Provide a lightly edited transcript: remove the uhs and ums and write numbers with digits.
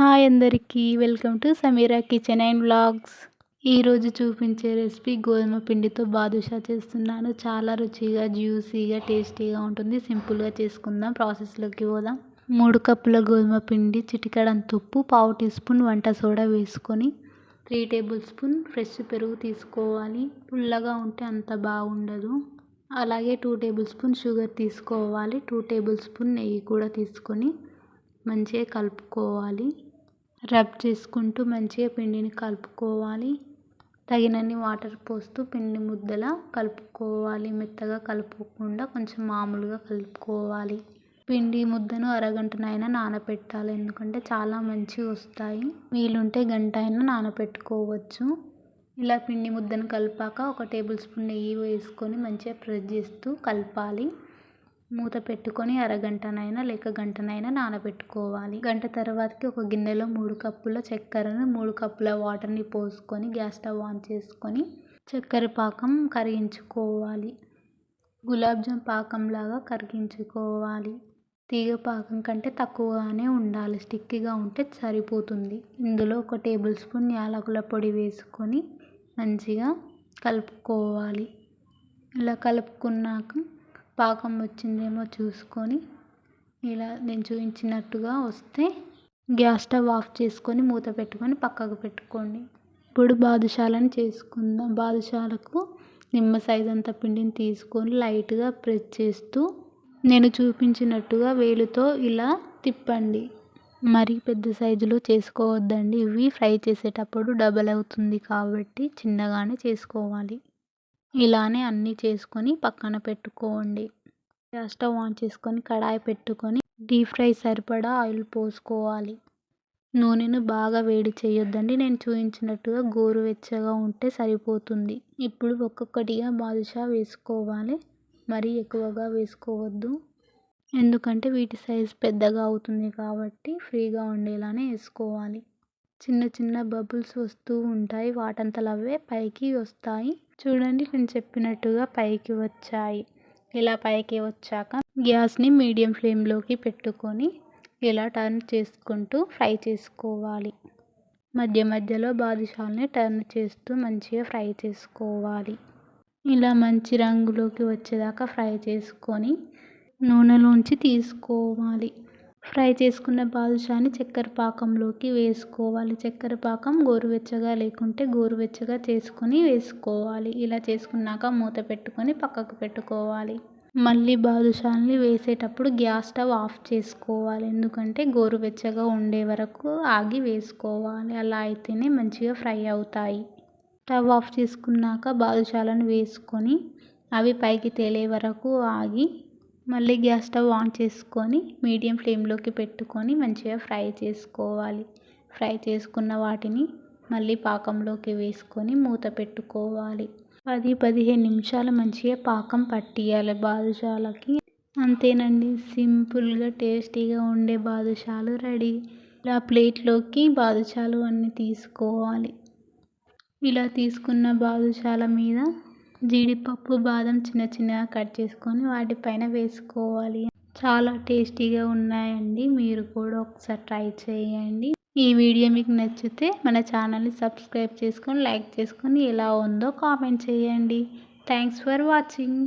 Hi అందరికీ welcome to Sameera kitchen and vlogs. ఈరోజు చూపించే రెసిపీ గోధుమ పిండితో బాదుషా చేస్తున్నాను. చాలా రుచిగా జ్యూసీగా టేస్టీగా ఉంటుంది. సింపుల్గా చేసుకుందాం. ప్రాసెస్లోకి పోదాం. 3 కప్పుల గోధుమ పిండి, చిటికెడంత ఉప్పు, పావు టీ స్పూన్ వంట సోడా వేసుకొని 3 టేబుల్ స్పూన్ ఫ్రెష్ పెరుగు తీసుకోవాలి. పుల్లగా ఉంటే అంత బాగుండదు. అలాగే 2 టేబుల్ స్పూన్ షుగర్ తీసుకోవాలి. 2 టేబుల్ స్పూన్ నెయ్యి కూడా తీసుకొని మంచిగా కలుపుకోవాలి. రబ్ చేసుకుంటూ మంచిగా పిండిని కలుపుకోవాలి. తగినన్ని వాటర్ పోస్తూ పిండి ముద్దలా కలుపుకోవాలి. మెత్తగా కలుపుకోకుండా కొంచెం మామూలుగా కలుపుకోవాలి. పిండి ముద్దను అరగంటనైనా నానబెట్టాలి. ఎందుకంటే చాలా మంచిగా వస్తాయి. వీలుంటే గంట అయినా నానబెట్టుకోవచ్చు. ఇలా పిండి ముద్దను కలిపాక 1 టేబుల్ స్పూన్ నెయ్యి వేసుకొని మంచిగా ప్రెస్ చేస్తూ కలపాలి. మూత పెట్టుకొని అరగంటనైనా లేక గంటనైనా నానబెట్టుకోవాలి. గంట తర్వాతకి ఒక గిన్నెలో 3 కప్పుల చక్కెరను 3 కప్పుల వాటర్ని పోసుకొని గ్యాస్ స్టవ్ ఆన్ చేసుకొని చక్కెర పాకం కరిగించుకోవాలి. గులాబ్ జామ్ పాకంలాగా కరిగించుకోవాలి. తీగ పాకం కంటే తక్కువగానే ఉండాలి. స్టిక్కీగా ఉంటే సరిపోతుంది. ఇందులో 1 టేబుల్ స్పూన్ యాలకుల పొడి వేసుకొని మంచిగా కలుపుకోవాలి. ఇలా కలుపుకున్నాక పాకం వచ్చిందేమో చూసుకొని ఇలా నేను చూపించినట్టుగా వస్తే గ్యాస్ స్టవ్ ఆఫ్ చేసుకొని మూత పెట్టుకొని పక్కకు పెట్టుకోండి. ఇప్పుడు బాదుషాలను చేసుకుందాం. బాదుషాలకు నిమ్మ సైజ్ అంత పిండిని తీసుకొని లైట్గా ప్రెస్ చేస్తూ నేను చూపించినట్టుగా వేలుతో ఇలా తిప్పండి. మరీ పెద్ద సైజులో చేసుకోవద్దండి. ఇవి ఫ్రై చేసేటప్పుడు డబల్ అవుతుంది కాబట్టి చిన్నగానే చేసుకోవాలి. ఇలానే అన్నీ చేసుకొని పక్కన పెట్టుకోండి. గ్యాస్ స్టవ్ ఆన్ చేసుకొని కడాయి పెట్టుకొని డీప్ ఫ్రై సరిపడా ఆయిల్ పోసుకోవాలి. నూనెను బాగా వేడి చేయొద్దండి. నేను చూపించినట్టుగా గోరువెచ్చగా ఉంటే సరిపోతుంది. ఇప్పుడు ఒక్కొక్కటిగా బాదుషా వేసుకోవాలి. మరీ ఎక్కువగా వేసుకోవద్దు. ఎందుకంటే వీటి సైజ్ పెద్దగా అవుతుంది కాబట్టి ఫ్రీగా ఉండేలానే వేసుకోవాలి. చిన్న చిన్న బబుల్స్ వస్తూ ఉంటాయి. వాటంతలో అవే పైకి వస్తాయి. చూడండి, నేను చెప్పినట్టుగా పైకి వచ్చాయి. ఇలా పైకి వచ్చాక గ్యాస్ని మీడియం ఫ్లేమ్లోకి పెట్టుకొని ఇలా టర్న్ చేసుకుంటూ ఫ్రై చేసుకోవాలి. మధ్య మధ్యలో బాదుషాలని టర్న్ చేస్తూ మంచిగా ఫ్రై చేసుకోవాలి. ఇలా మంచి రంగులోకి వచ్చేదాకా ఫ్రై చేసుకొని నూనెలోంచి తీసుకోవాలి. ఫ్రై చేసుకున్న బాదుషాని చక్కెర పాకంలోకి వేసుకోవాలి. చక్కెర పాకం గోరువెచ్చగా లేకుంటే గోరువెచ్చగా చేసుకొని వేసుకోవాలి. ఇలా చేసుకున్నాక మూత పెట్టుకొని పక్కకు పెట్టుకోవాలి. మళ్ళీ బాదుషాలని వేసేటప్పుడు గ్యాస్ స్టవ్ ఆఫ్ చేసుకోవాలి. ఎందుకంటే గోరువెచ్చగా ఉండే వరకు ఆగి వేసుకోవాలి. అలా అయితేనే మంచిగా ఫ్రై అవుతాయి. స్టవ్ ఆఫ్ చేసుకున్నాక బాదుషాలను వేసుకొని అవి పైకి తేలే వరకు ఆగి మళ్ళీ గ్యాస్ స్టవ్ ఆన్ చేసుకొని మీడియం ఫ్లేమ్లోకి పెట్టుకొని మంచిగా ఫ్రై చేసుకోవాలి. ఫ్రై చేసుకున్న వాటిని మళ్ళీ పాకంలోకి వేసుకొని మూత పెట్టుకోవాలి. 10-15 నిమిషాలు మంచిగా పాకం పట్టియాలి బాదుషాలకి. అంతేనండి, సింపుల్గా టేస్టీగా ఉండే బాదుషాలు రెడీ. ఇలా ప్లేట్లోకి బాదుషాలు అన్నీ తీసుకోవాలి. ఇలా తీసుకున్న బాదుషాల మీద జీడిపప్పు, బాదం చిన్న చిన్నగా కట్ చేసుకొని వాటిపైన వేసుకోవాలి. చాలా టేస్టీగా ఉన్నాయండి. మీరు కూడా ఒకసారి ట్రై చేయండి. ఈ వీడియో మీకు నచ్చితే మన ఛానల్ని సబ్స్క్రైబ్ చేసుకొని లైక్ చేసుకొని ఎలా ఉందో కామెంట్ చేయండి. Thanks for watching.